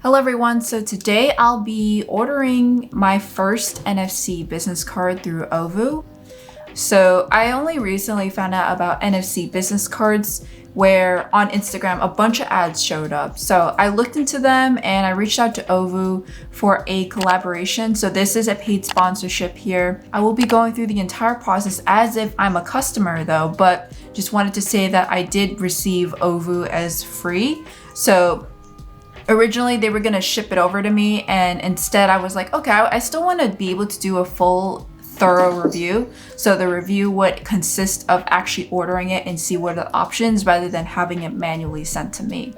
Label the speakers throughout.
Speaker 1: Hello everyone, so today I'll be ordering my first NFC business card through Ovou. So I only recently found out about NFC business cards where on Instagram a bunch of ads showed up. So I looked into them and I reached out to Ovou for a collaboration. So this is a paid sponsorship here. I will be going through the entire process as if I'm a customer though, but just wanted to say that I did receive Ovou as free. So originally they were gonna ship it over to me, and instead I was like, okay, I still want to be able to do a full thorough review. So the review would consist of actually ordering it and see what are the options rather than having it manually sent to me.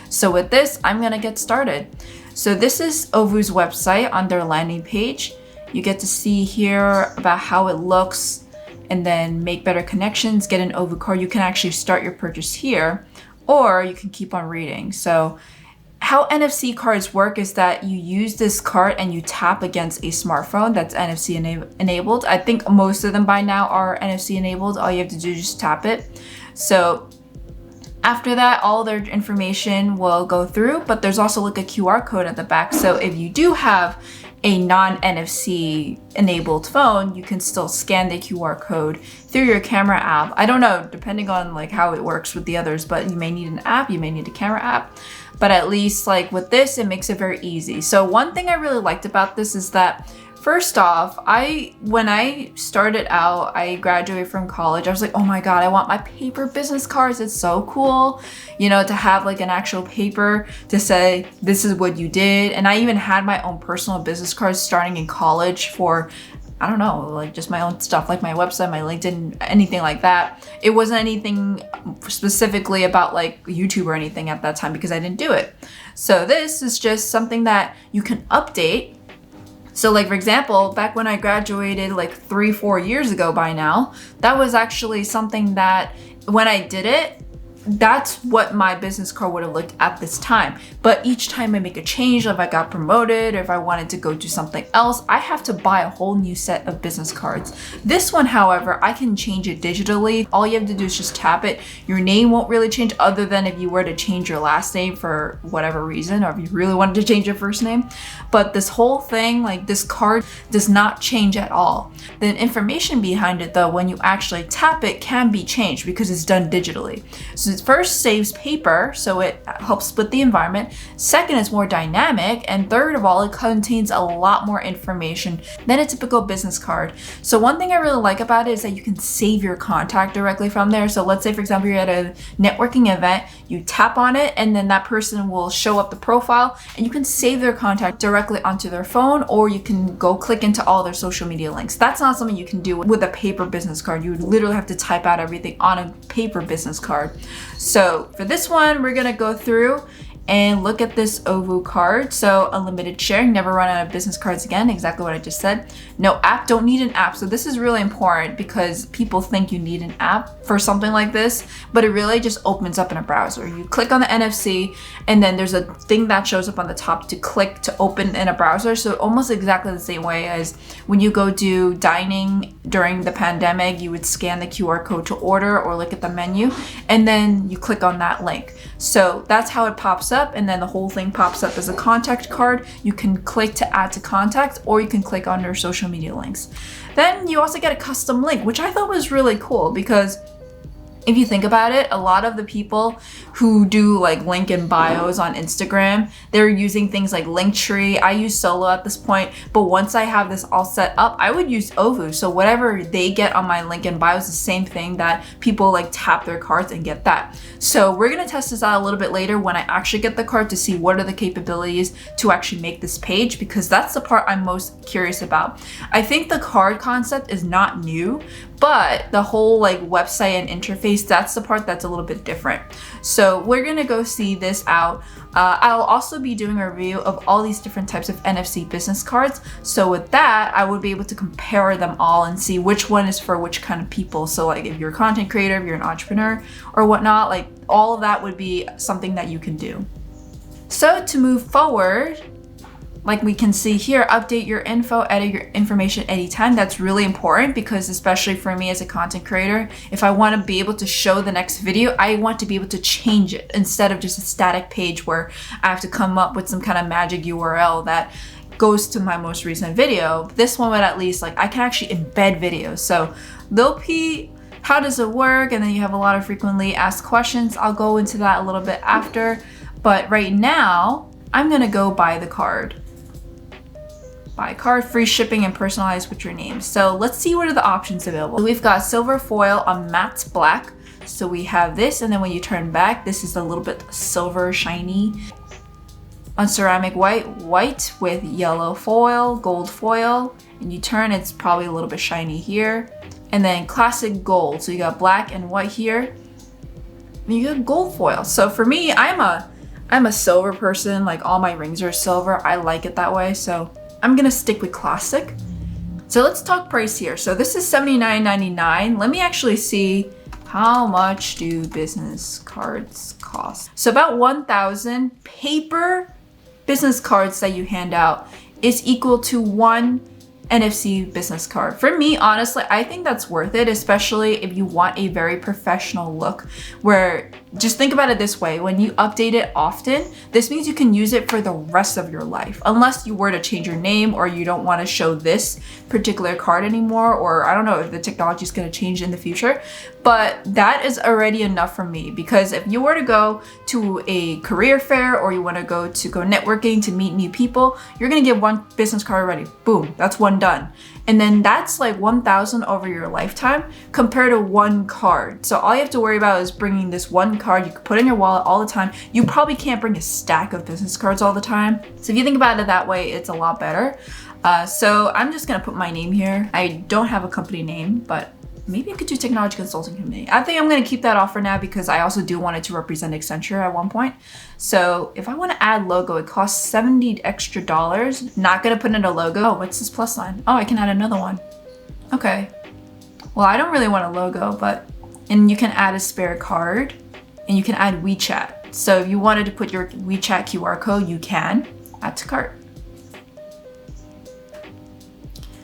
Speaker 1: So with this, I'm gonna get started. So this is Ovou's website on their landing page. You get to see here about how it looks and then make better connections, get an Ovou card. You can actually start your purchase here or you can keep on reading. So how NFC cards work is that you use this card and you tap against a smartphone that's NFC enabled. I think most of them by now are NFC enabled. All you have to do is just tap it. So after that, all their information will go through, but there's also like a QR code at the back. So if you do have a non-NFC enabled phone, you can still scan the QR code through your camera app. I don't know, depending on like how it works with the others, but you may need an app, you may need a camera app. But at least like with this, it makes it very easy. So one thing I really liked about this is that first off, when I started out, I graduated from college, I was like, oh my God, I want my paper business cards. It's so cool, you know, to have like an actual paper to say, this is what you did. And I even had my own personal business cards starting in college for, I don't know, like just my own stuff, like my website, my LinkedIn, anything like that. It wasn't anything specifically about like YouTube or anything at that time because I didn't do it. So this is just something that you can update. So like, for example, back when I graduated like 3-4 years ago by now, that was actually something that when I did it, that's what my business card would have looked at this time. But each time I make a change, if I got promoted, or if I wanted to go do something else, I have to buy a whole new set of business cards. This one, however, I can change it digitally. All you have to do is just tap it. Your name won't really change other than if you were to change your last name for whatever reason, or if you really wanted to change your first name. But this whole thing, like this card does not change at all. The information behind it though, when you actually tap it, can be changed because it's done digitally. So it first saves paper, so it helps split the environment. Second, it's more dynamic. And third of all, it contains a lot more information than a typical business card. So one thing I really like about it is that you can save your contact directly from there. So let's say, for example, you're at a networking event, you tap on it, and then that person will show up the profile, and you can save their contact directly onto their phone, or you can go click into all their social media links. That's not something you can do with a paper business card. You would literally have to type out everything on a paper business card. So for this one, we're gonna go through and look at this Ovou card. So unlimited sharing, never run out of business cards again, exactly what I just said. No app, don't need an app. So this is really important because people think you need an app for something like this, but it really just opens up in a browser. You click on the NFC and then there's a thing that shows up on the top to click to open in a browser. So almost exactly the same way as when you go do dining during the pandemic, you would scan the QR code to order or look at the menu, and then you click on that link. So that's how it pops up, and then the whole thing pops up as a contact card. You can click to add to contact, or you can click on your social media links. Then you also get a custom link, which I thought was really cool because if you think about it, a lot of the people who do like link in bios on Instagram, they're using things like Linktree. I use Solo at this point, but once I have this all set up, I would use Ovou. So whatever they get on my link in bio is the same thing that people like tap their cards and get that. So we're gonna test this out a little bit later when I actually get the card to see what are the capabilities to actually make this page, because that's the part I'm most curious about. I think the card concept is not new, but the whole like website and interface, that's the part that's a little bit different. So we're gonna go see this out. I'll also be doing a review of all these different types of NFC business cards. So with that, I would be able to compare them all and see which one is for which kind of people. So like if you're a content creator, if you're an entrepreneur or whatnot, like all of that would be something that you can do. So to move forward, like we can see here, update your info, edit your information anytime. That's really important because especially for me as a content creator, if I want to be able to show the next video, I want to be able to change it instead of just a static page where I have to come up with some kind of magic URL that goes to my most recent video. This one would at least, like, I can actually embed videos. So they'll be, how does it work? And then you have a lot of frequently asked questions. I'll go into that a little bit after, but right now I'm gonna go buy the card. Buy card, free shipping, and personalized with your name. So let's see what are the options available. We've got silver foil on matte black. So we have this, and then when you turn back, this is a little bit silver shiny. On ceramic white with yellow foil, gold foil, and you turn, it's probably a little bit shiny here. And then classic gold. So you got black and white here. And you got gold foil. So for me, I'm a silver person. Like all my rings are silver. I like it that way. So I'm gonna stick with classic. So let's talk price here. So this is $79.99. Let me actually see how much do business cards cost. So about 1,000 paper business cards that you hand out is equal to one NFC business card. For me, honestly, I think that's worth it, especially if you want a very professional look where, just think about it this way, when you update it often, this means you can use it for the rest of your life, unless you were to change your name or you don't want to show this particular card anymore, or I don't know if the technology is going to change in the future, but that is already enough for me, because if you were to go to a career fair or you want to go networking to meet new people, you're going to get one business card already. Boom, that's one done. And then that's like 1,000 over your lifetime compared to one card. So all you have to worry about is bringing this one card you can put in your wallet all the time. You probably can't bring a stack of business cards all the time. So if you think about it that way, it's a lot better. So I'm just gonna put my name here. I don't have a company name, but maybe I could do technology consulting company. I think I'm gonna keep that off for now because I also do want it to represent Accenture at one point. So if I wanna add logo, it costs $70 extra. Not gonna put in a logo. Oh, what's this plus sign? Oh, I can add another one. Okay. Well, I don't really want a logo, and you can add a spare card and you can add WeChat. So if you wanted to put your WeChat QR code, you can add to cart.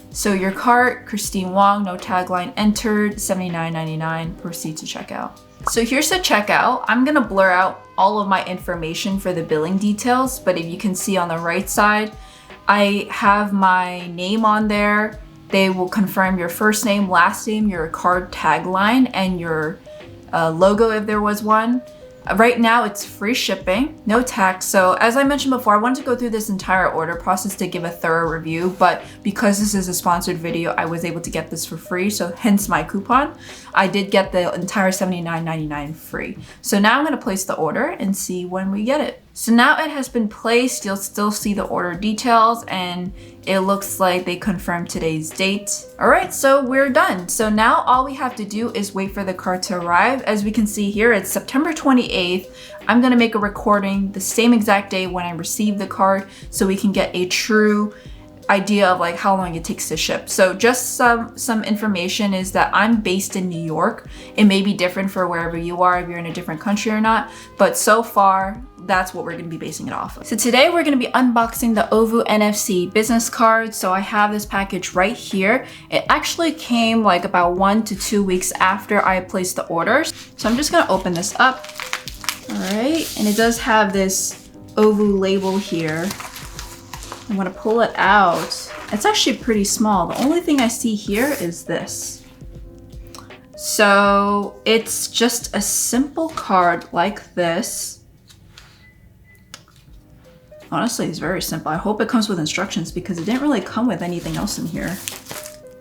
Speaker 1: So your cart, Christine Wong, no tagline entered, $79.99, proceed to checkout. So here's the checkout. I'm gonna blur out all of my information for the billing details, but if you can see on the right side, I have my name on there. They will confirm your first name, last name, your card tagline, and your logo if there was one. Right now it's free shipping, no tax. So as I mentioned before, I wanted to go through this entire order process to give a thorough review, but because this is a sponsored video, I was able to get this for free. So hence my coupon. I did get the entire $79.99 free. So now I'm gonna place the order and see when we get it. So now it has been placed. You'll still see the order details and it looks like they confirmed today's date. All right, so we're done. So now all we have to do is wait for the card to arrive. As we can see here, it's September 28th. I'm gonna make a recording the same exact day when I receive the card so we can get a true idea of like how long it takes to ship. So just some information is that I'm based in New York. It may be different for wherever you are, if you're in a different country or not, but so far that's what we're going to be basing it off of. So today we're going to be unboxing the Ovou NFC business card. So I have this package right here. It actually came like about 1 to 2 weeks after I placed the orders. So I'm just going to open this up. All right, and it does have this Ovou label here. I'm gonna pull it out. It's actually pretty small. The only thing I see here is this. So it's just a simple card like this. Honestly, it's very simple. I hope it comes with instructions because it didn't really come with anything else in here.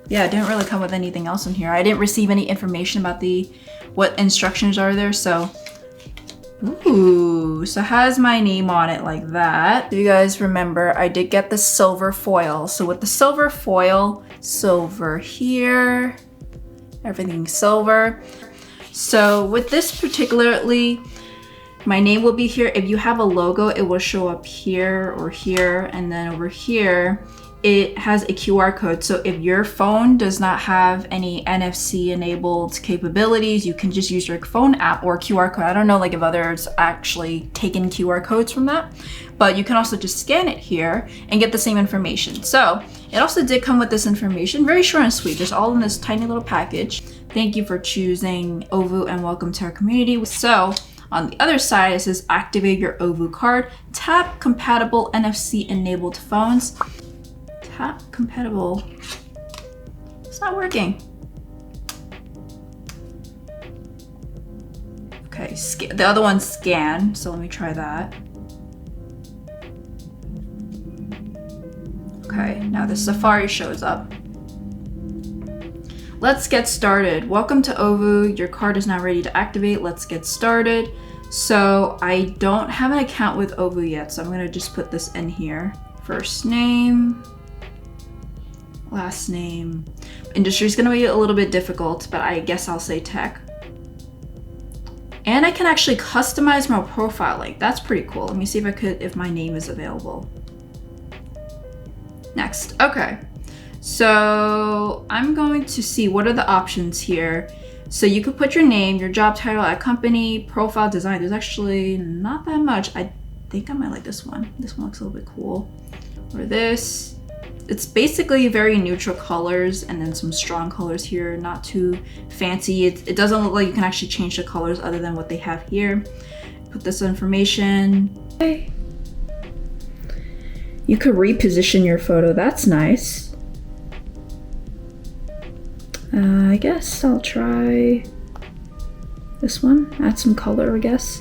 Speaker 1: Yeah, it didn't really come with anything else in here. I didn't receive any information about what instructions are there, so. Ooh, so it has my name on it like that. You guys remember I did get the silver foil. So with the silver foil, silver here, everything silver. So with this particularly, my name will be here. If you have a logo, it will show up here or here, and then over here, it has a QR code. So if your phone does not have any NFC enabled capabilities, you can just use your phone app or QR code. I don't know like if others actually take in QR codes from that, but you can also just scan it here and get the same information. So it also did come with this information, very short and sweet, just all in this tiny little package. Thank you for choosing Ovou and welcome to our community. So on the other side, it says activate your Ovou card, tap compatible NFC enabled phones. Tap compatible, it's not working. Okay, the other one's scan, so let me try that. Okay, now the Safari shows up. Let's get started. Welcome to Ovou. Your card is now ready to activate. Let's get started. So I don't have an account with Ovou yet, so I'm gonna just put this in here. First name, last name. Industry is gonna be a little bit difficult, but I guess I'll say tech. And I can actually customize my profile link. That's pretty cool. Let me see if my name is available. Next, okay. So I'm going to see what are the options here. So you could put your name, your job title at company, profile design. There's actually not that much. I think I might like this one. This one looks a little bit cool. Or this. It's basically very neutral colors and then some strong colors here, not too fancy. It doesn't look like you can actually change the colors other than what they have here. Put this information. Okay. You could reposition your photo, that's nice. I guess I'll try this one, add some color, I guess.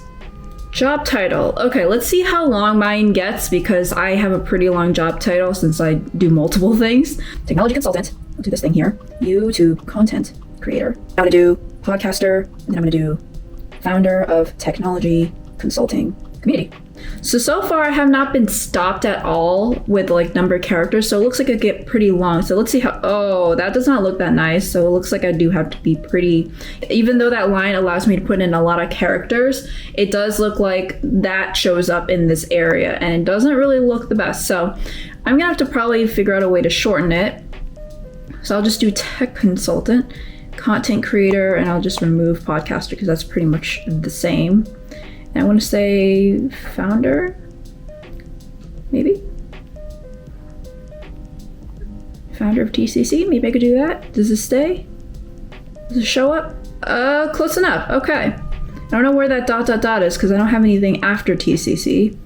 Speaker 1: Job title. Okay, let's see how long mine gets because I have a pretty long job title since I do multiple things. Technology consultant. I'll do this thing here. YouTube content creator. I'm gonna do podcaster, and then I'm gonna do founder of technology consulting community. So far I have not been stopped at all with like number of characters, so it looks like it get pretty long. So let's see how, oh, that does not look that nice. So it looks like I do have to be pretty, even though that line allows me to put in a lot of characters, it does look like that shows up in this area and it doesn't really look the best. So I'm gonna have to probably figure out a way to shorten it. So I'll just do tech consultant, content creator, and I'll just remove podcaster because that's pretty much the same. I want to say founder, maybe? Founder of TCC, maybe I could do that. Does this stay? Does it show up? Close enough, okay. I don't know where that ... is because I don't have anything after TCC.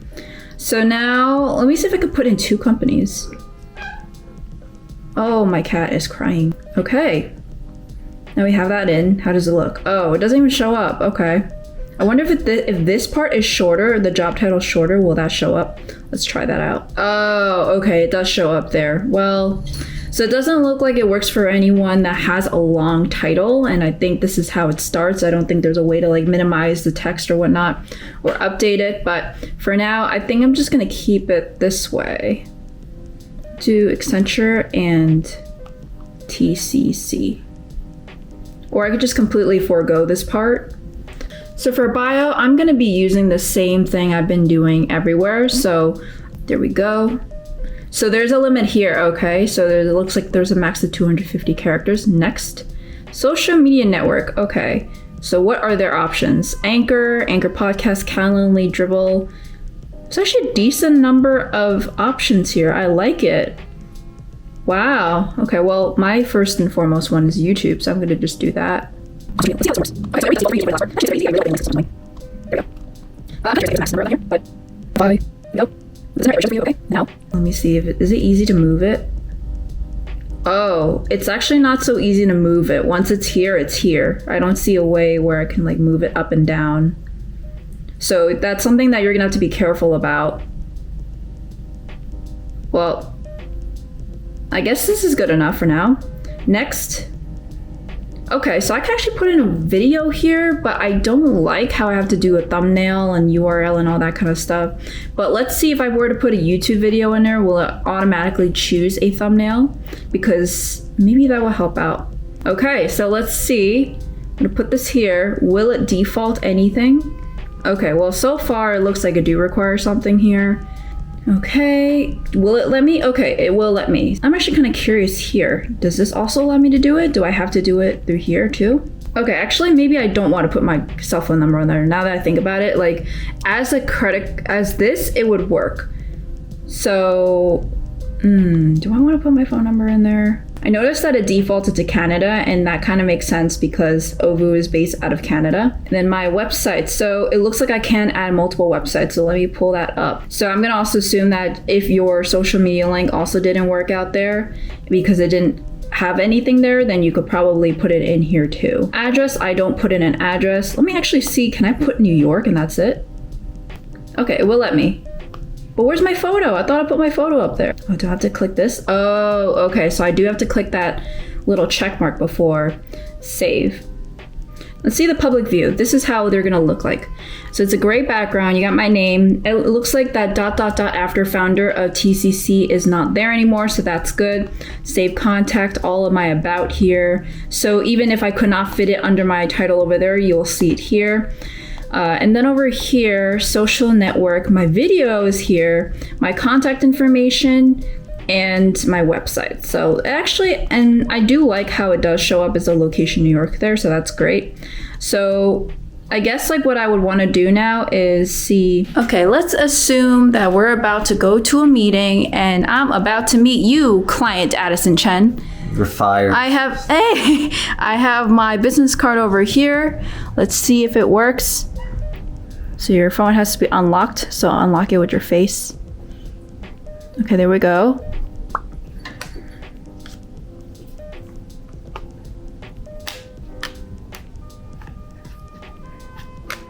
Speaker 1: So now, let me see if I could put in 2 companies. Oh, my cat is crying. Okay. Now we have that in. How does it look? Oh, it doesn't even show up, okay. I wonder if this part is shorter, the job title is shorter, will that show up? Let's try that out. Oh, okay, it does show up there. Well, so it doesn't look like it works for anyone that has a long title, and I think this is how it starts. I don't think there's a way to like minimize the text or whatnot, or update it, but for now, I think I'm just gonna keep it this way. Do Accenture and TCC. Or I could just completely forego this part. So for bio, I'm gonna be using the same thing I've been doing everywhere. So there we go. So there's a limit here, okay? So it looks like there's a max of 250 characters. Next, social media network, okay. So what are their options? Anchor podcast, Calendly, Dribble. It's actually a decent number of options here. I like it. Wow, okay, well, my first and foremost one is YouTube, so I'm gonna just do that. Let's see how this works. Okay, so I read the YouTube last part. Actually, it's very easy. I really like this. There we go. I'm not sure if it's max number on here, but bye. There we go. This is right. For you. Okay. Now, let me see if is it easy to move it. Oh, it's actually not so easy to move it. Once it's here, it's here. I don't see a way where I can like move it up and down. So that's something that you're gonna have to be careful about. Well, I guess this is good enough for now. Next. Okay, so I can actually put in a video here, but I don't like how I have to do a thumbnail and URL and all that kind of stuff. But let's see if I were to put a YouTube video in there, will it automatically choose a thumbnail? Because maybe that will help out. Okay, so let's see. I'm gonna put this here. Will it default anything? Okay, well, so far it looks like it do require something here. Okay, will it let me? Okay, it will let me. I'm actually kind of curious here. Does this also allow me to do it? Do I have to do it through here too? Okay, actually, maybe I don't want to put my cell phone number on there. Now that I think about it, like as this, it would work. So, do I want to put my phone number in there? I noticed that it defaulted to Canada, and that kind of makes sense because Ovou is based out of Canada. And then my website. So it looks like I can add multiple websites. So let me pull that up. So I'm going to also assume that if your social media link also didn't work out there because it didn't have anything there, then you could probably put it in here too. Address, I don't put in an address. Let me actually see, can I put New York and that's it? Okay, it will let me. But where's my photo? I thought I put my photo up there. Oh, do I have to click this? Oh, okay, so I do have to click that little check mark before save. Let's see the public view. This is how they're gonna look like. So it's a gray background, you got my name. It looks like that ... after founder of TCC is not there anymore, so that's good. Save contact, all of my about here. So even if I could not fit it under my title over there, you'll see it here. And then over here, social network, my video is here, my contact information, and my website. So actually, and I do like how it does show up as a location New York there, so that's great. So I guess like what I would want to do now is see, okay, let's assume that we're about to go to a meeting and I'm about to meet you, client Addison Chen.
Speaker 2: You're fired.
Speaker 1: I have my business card over here. Let's see if it works. So your phone has to be unlocked, so unlock it with your face. Okay, there we go.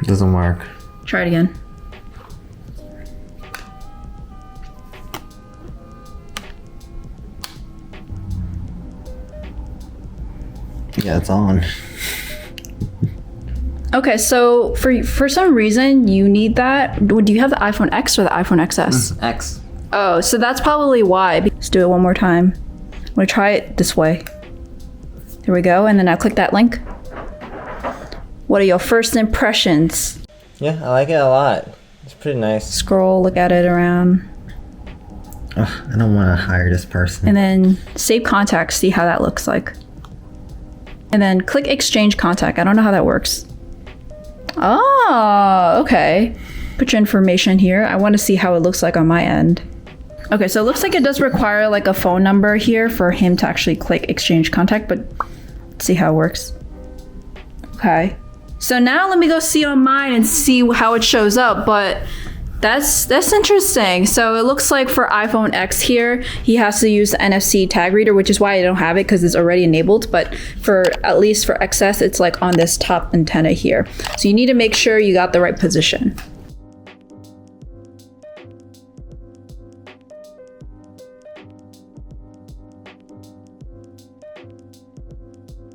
Speaker 2: Doesn't work.
Speaker 1: Try it again.
Speaker 2: Yeah, it's on.
Speaker 1: Okay, so for some reason you need that. Do you have the iPhone X or the iPhone XS?
Speaker 2: X.
Speaker 1: Oh, so that's probably why. Let's do it one more time. I'm gonna try it this way. There we go, and then I click that link. What are your first impressions?
Speaker 2: Yeah, I like it a lot. It's pretty nice.
Speaker 1: Scroll, look at it around.
Speaker 2: Ugh, I don't want to hire this person.
Speaker 1: And then save contacts, see how that looks like. And then click exchange contact. I don't know how that works. Oh, okay. Put your information here. I want to see how it looks like on my end. Okay, so it looks like it does require like a phone number here for him to actually click exchange contact, but let's see how it works. Okay. So now let me go see on mine and see how it shows up, but that's interesting. So it looks like for iPhone X here, he has to use the NFC tag reader, which is why I don't have it because it's already enabled. But for at least for XS, it's like on this top antenna here. So you need to make sure you got the right position.